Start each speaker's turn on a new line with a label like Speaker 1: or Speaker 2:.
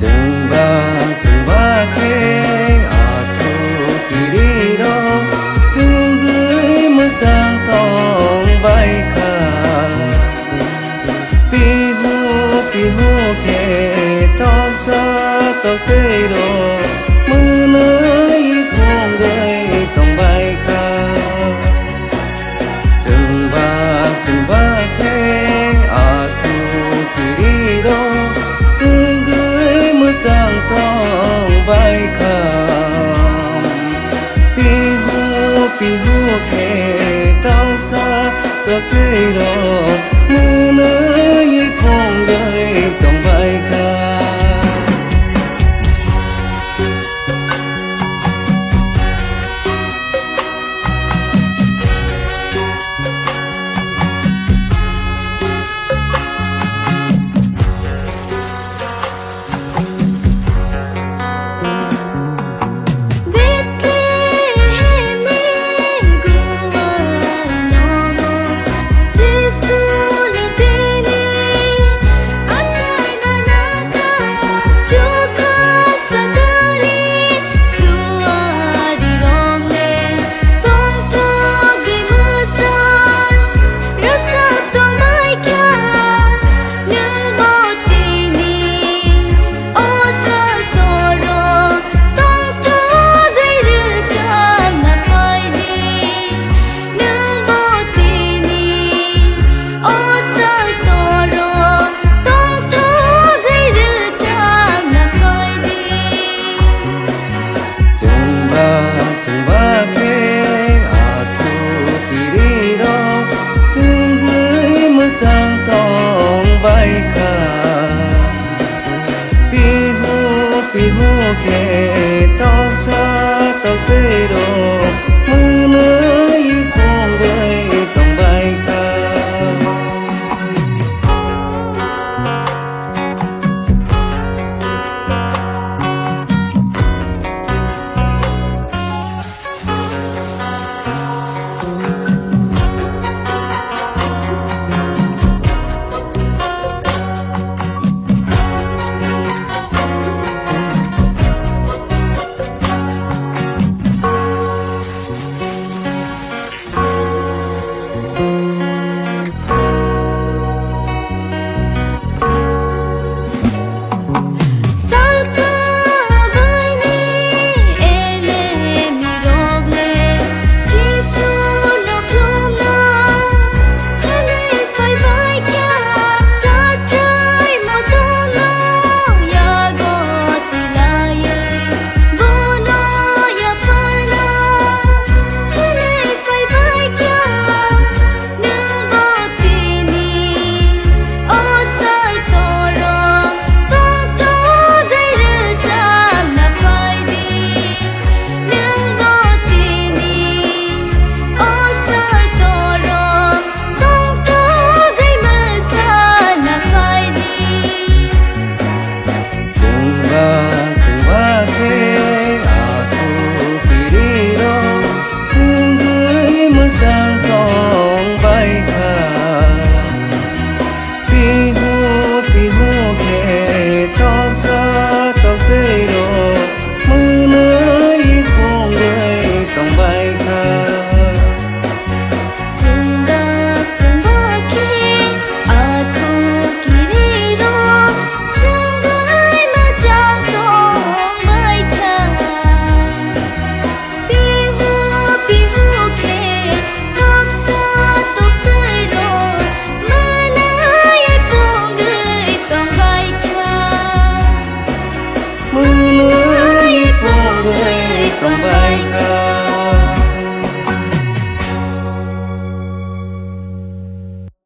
Speaker 1: Chừng ba khê thu kỳ đi đâu chừng gửi mưa sang thong bay khả pi hu khê tóc xa tóc tê đồ mưa nơi buông gửi tòng bay khả chừng ba khê thu kỳ đi đâu chừng gửi mưa sang thong bay khả pi hu khê tóc xa tóc tê đồ mưa nơi buông gửi tòng bay khả chừng ba khê thu kỳ đi đâu chừng gửi mưa sang thong bay khả pi hu khê tóc xa tóc tê đồ mưa nơi buông gửi tòng bay khả chừng ba khê thu kỳ đi đâu chừng gửi mưa sang thong bay khả pi hu khê tóc xa tóc tê đồ mưa nơi buông gửi tòng bay khả
Speaker 2: chừng ba khê thu kỳ đi đâu chừng gửi mưa sang thong bay khả pi hu khê tóc xa tóc tê đồ mưa nơi buông gửi tòng bay khả
Speaker 1: mưa nơi buông gửi tòng bay khả